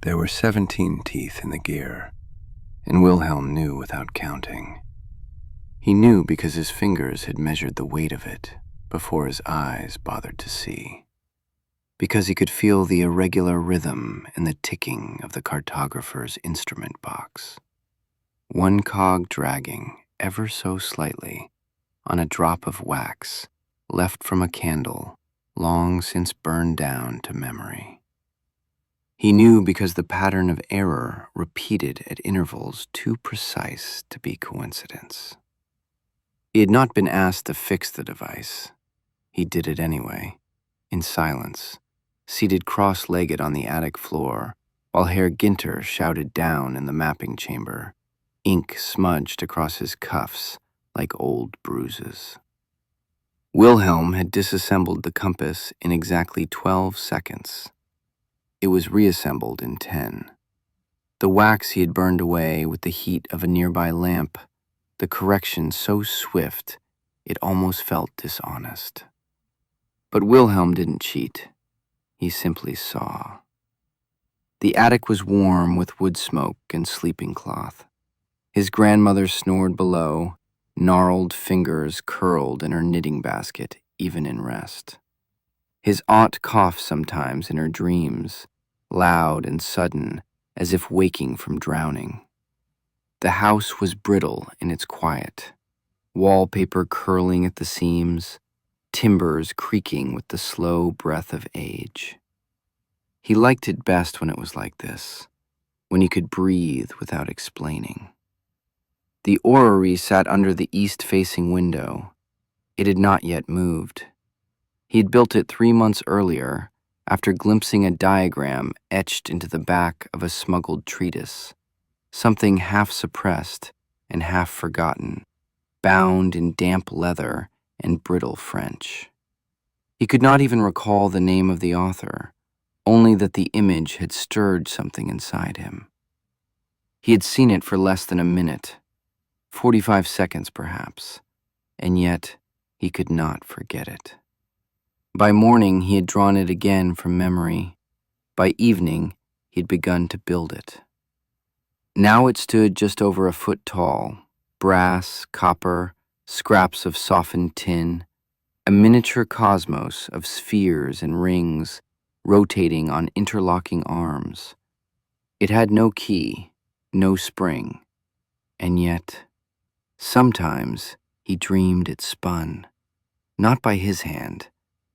There were 17 teeth in the gear, and Wilhelm knew without counting. He knew because his fingers had measured the weight of it before his eyes bothered to see, because he could feel the irregular rhythm and the ticking of the cartographer's instrument box. One cog dragging ever so slightly on a drop of wax left from a candle long since burned down to memory. He knew because the pattern of error repeated at intervals too precise to be coincidence. He had not been asked to fix the device. He did it anyway, in silence, seated cross-legged on the attic floor, while Herr Ginter shouted down in the mapping chamber, ink smudged across his cuffs like old bruises. Wilhelm had disassembled the compass in exactly 12 seconds. It was reassembled in 10. The wax he had burned away with the heat of a nearby lamp, the correction so swift it almost felt dishonest. But Wilhelm didn't cheat. He simply saw. The attic was warm with wood smoke and sleeping cloth. His grandmother snored below, gnarled fingers curled in her knitting basket, even in rest. His aunt coughed sometimes in her dreams, loud and sudden, as if waking from drowning. The house was brittle in its quiet, wallpaper curling at the seams, timbers creaking with the slow breath of age. He liked it best when it was like this, when he could breathe without explaining. The orrery sat under the east-facing window. It had not yet moved. He had built it 3 months earlier, after glimpsing a diagram etched into the back of a smuggled treatise, something half suppressed and half forgotten, bound in damp leather and brittle French. He could not even recall the name of the author, only that the image had stirred something inside him. He had seen it for less than a minute, 45 seconds perhaps, and yet he could not forget it. By morning, he had drawn it again from memory. By evening, he had begun to build it. Now it stood just over a foot tall, brass, copper, scraps of softened tin, a miniature cosmos of spheres and rings rotating on interlocking arms. It had no key, no spring, and yet, sometimes he dreamed it spun, not by his hand,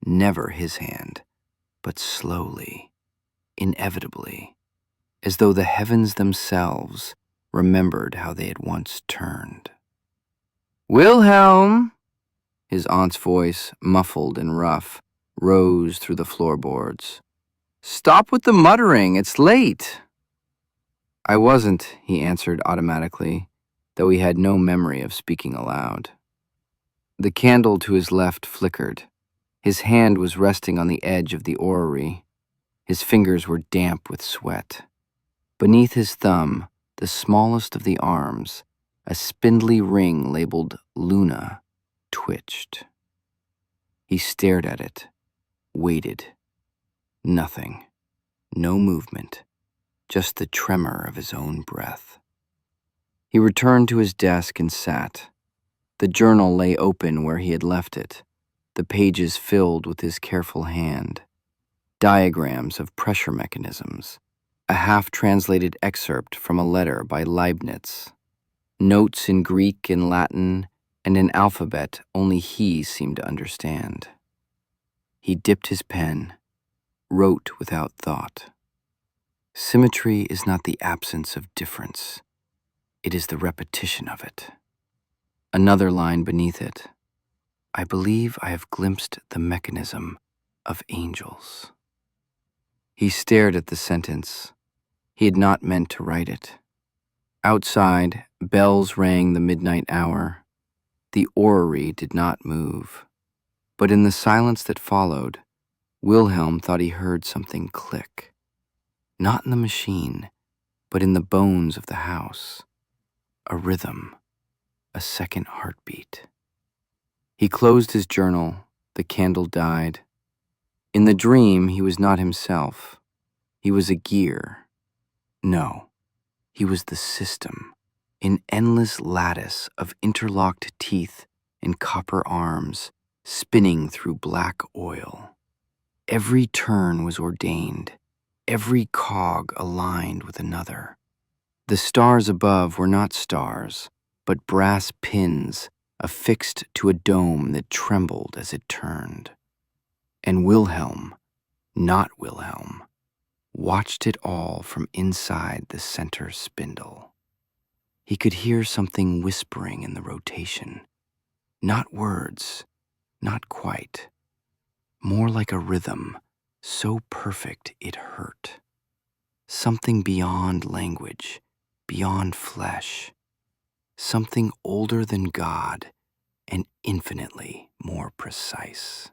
never his hand, but slowly, inevitably, as though the heavens themselves remembered how they had once turned. "Wilhelm!" His aunt's voice, muffled and rough, rose through the floorboards. "Stop with the muttering, it's late." "I wasn't," he answered automatically, though he had no memory of speaking aloud. The candle to his left flickered. His hand was resting on the edge of the orrery. His fingers were damp with sweat. Beneath his thumb, the smallest of the arms, a spindly ring labeled Luna twitched. He stared at it, waited. Nothing. No movement. Just the tremor of his own breath. He returned to his desk and sat. The journal lay open where he had left it, the pages filled with his careful hand. Diagrams of pressure mechanisms, a half-translated excerpt from a letter by Leibniz, notes in Greek and Latin, and an alphabet only he seemed to understand. He dipped his pen, wrote without thought. Symmetry is not the absence of difference. It is the repetition of it. Another line beneath it. I believe I have glimpsed the mechanism of angels. He stared at the sentence. He had not meant to write it. Outside, bells rang the midnight hour. The orrery did not move. But in the silence that followed, Wilhelm thought he heard something click. Not in the machine, but in the bones of the house. A rhythm, a second heartbeat. He closed his journal, the candle died. In the dream, he was not himself. He was a gear, No, he was the system, an endless lattice of interlocked teeth and copper arms spinning through black oil. Every turn was ordained, every cog aligned with another. The stars above were not stars, but brass pins affixed to a dome that trembled as it turned. And Wilhelm, not Wilhelm, watched it all from inside the center spindle. He could hear something whispering in the rotation. Not words, not quite. More like a rhythm, so perfect it hurt. Something beyond language, beyond flesh. Something older than God and infinitely more precise.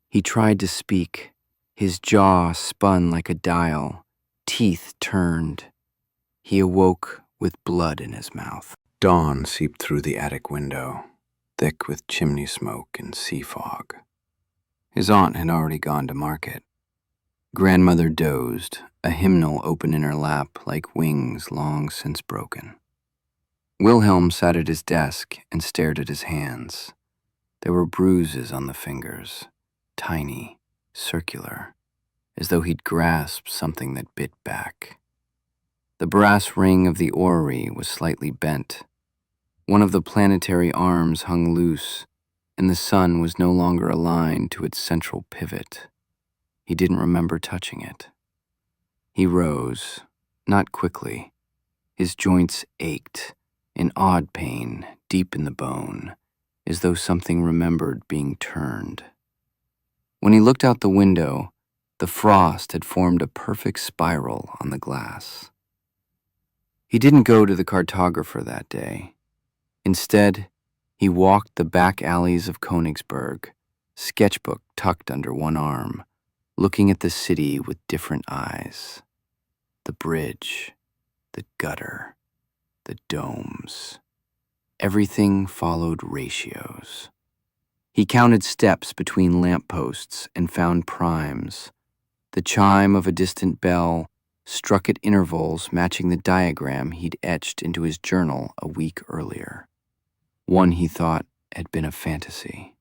He tried to speak. His jaw spun like a dial, teeth turned. He awoke with blood in his mouth. Dawn seeped through the attic window, thick with chimney smoke and sea fog. His aunt had already gone to market. Grandmother dozed, a hymnal open in her lap like wings long since broken. Wilhelm sat at his desk and stared at his hands. There were bruises on the fingers, tiny, circular, as though he'd grasped something that bit back. The brass ring of the orrery was slightly bent. One of the planetary arms hung loose, and the sun was no longer aligned to its central pivot. He didn't remember touching it. He rose, not quickly. His joints ached, an odd pain deep in the bone, as though something remembered being turned. When he looked out the window, the frost had formed a perfect spiral on the glass. He didn't go to the cartographer that day. Instead, he walked the back alleys of Königsberg, sketchbook tucked under one arm, looking at the city with different eyes. The bridge, the gutter, the domes. Everything followed ratios. He counted steps between lampposts and found primes. The chime of a distant bell struck at intervals matching the diagram he'd etched into his journal a week earlier. One he thought had been a fantasy.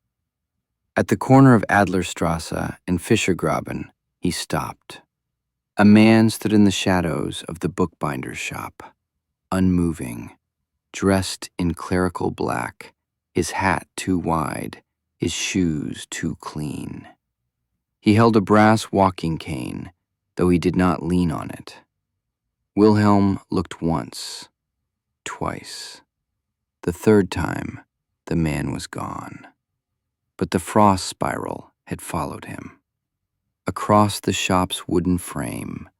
At the corner of Adlerstrasse and Fischergraben, he stopped. A man stood in the shadows of the bookbinder's shop, unmoving, dressed in clerical black, his hat too wide, his shoes too clean. He held a brass walking cane, though he did not lean on it. Wilhelm looked once, twice. The third time, the man was gone. But the frost spiral had followed him. Across the shop's wooden frame,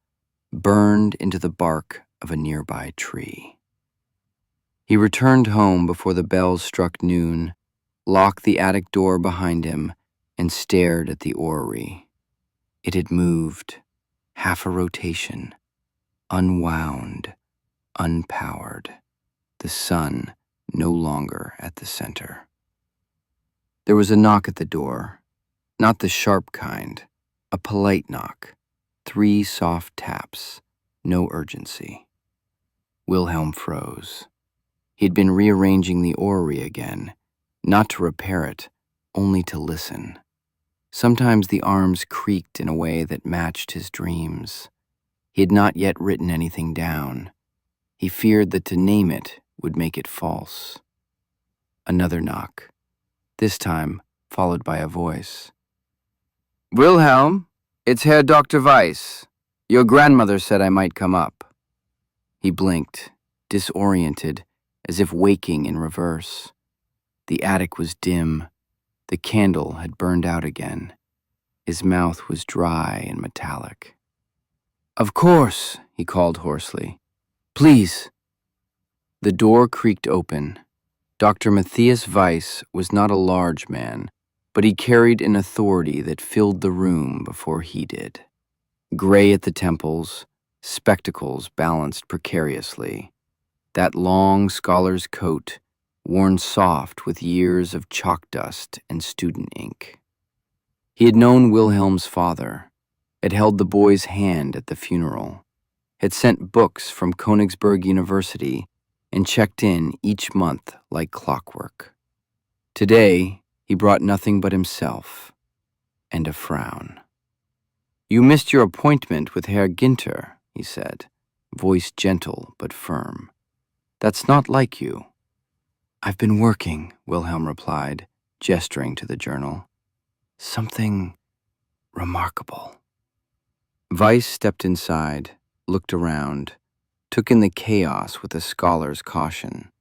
burned into the bark of a nearby tree. He returned home before the bells struck noon, locked the attic door behind him, and stared at the orrery. It had moved, half a rotation, unwound, unpowered, the sun no longer at the center. There was a knock at the door, not the sharp kind, a polite knock, 3 soft taps, no urgency. Wilhelm froze. He had been rearranging the orrery again, not to repair it, only to listen. Sometimes the arms creaked in a way that matched his dreams. He had not yet written anything down. He feared that to name it would make it false. Another knock, this time followed by a voice. "Wilhelm, it's Herr Dr. Weiss. Your grandmother said I might come up." He blinked, disoriented, as if waking in reverse. The attic was dim. The candle had burned out again. His mouth was dry and metallic. "Of course," he called hoarsely. "Please." The door creaked open. Dr. Matthias Weiss was not a large man, but he carried an authority that filled the room before he did. Gray at the temples, spectacles balanced precariously. That long scholar's coat, worn soft with years of chalk dust and student ink. He had known Wilhelm's father, had held the boy's hand at the funeral. had sent books from Königsberg University and checked in each month like clockwork. Today, he brought nothing but himself and a frown. "You missed your appointment with Herr Ginter," he said, voice gentle but firm. "That's not like you." "I've been working," Wilhelm replied, gesturing to the journal. "Something remarkable." Weiss stepped inside, looked around, took in the chaos with a scholar's caution.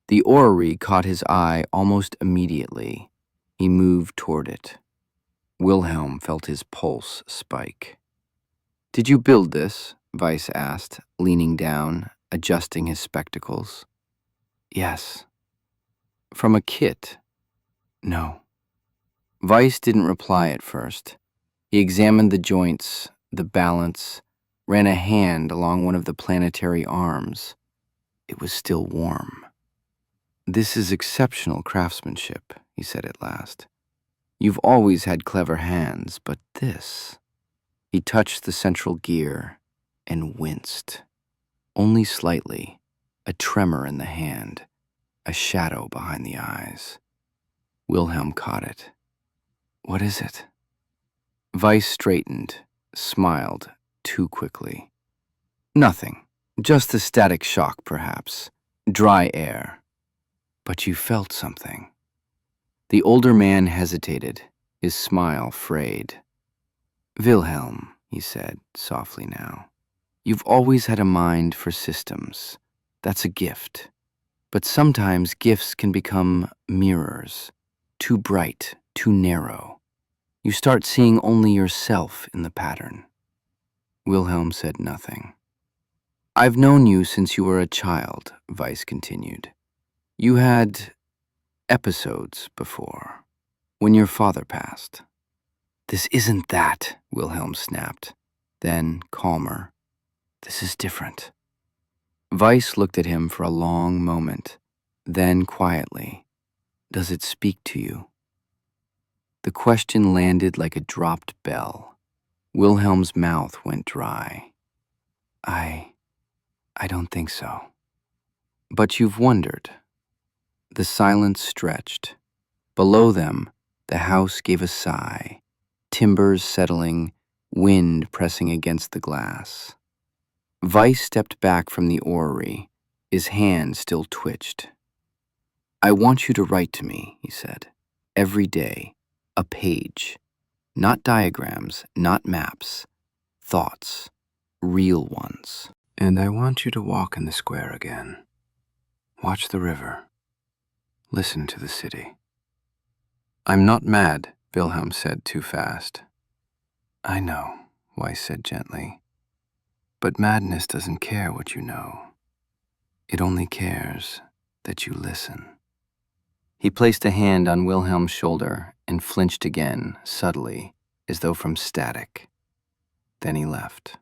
The orrery caught his eye almost immediately. He moved toward it. Wilhelm felt his pulse spike. "Did you build this?" Weiss asked, leaning down, adjusting his spectacles. "Yes." "From a kit?" "No." Weiss didn't reply at first. He examined the joints, the balance, ran a hand along one of the planetary arms. It was still warm. "This is exceptional craftsmanship," he said at last. "You've always had clever hands, but this..." He touched the central gear and winced. Only slightly, a tremor in the hand, a shadow behind the eyes. Wilhelm caught it. "What is it?" Weiss straightened, smiled too quickly. "Nothing. Just a static shock, perhaps. Dry air." "But you felt something." The older man hesitated, his smile frayed. "Wilhelm," he said softly now, "you've always had a mind for systems. That's a gift. But sometimes gifts can become mirrors, too bright, too narrow. You start seeing only yourself in the pattern." Wilhelm said nothing. "I've known you since you were a child," Weiss continued. "You had episodes before, when your father passed." "This isn't that," Wilhelm snapped. Then, calmer, "This is different." Weiss looked at him for a long moment, then quietly, "Does it speak to you?" The question landed like a dropped bell. Wilhelm's mouth went dry. I don't think so." "But you've wondered." The silence stretched. Below them, the house gave a sigh, timbers settling, wind pressing against the glass. Weiss stepped back from the orrery. His hand still twitched. "I want you to write to me," he said. "Every day. A page. Not diagrams, not maps. Thoughts. Real ones. And I want you to walk in the square again. Watch the river. Listen to the city." "I'm not mad," Wilhelm said too fast. "I know," Weiss said gently. "But madness doesn't care what you know. It only cares that you listen." He placed a hand on Wilhelm's shoulder and flinched again, subtly, as though from static. Then he left.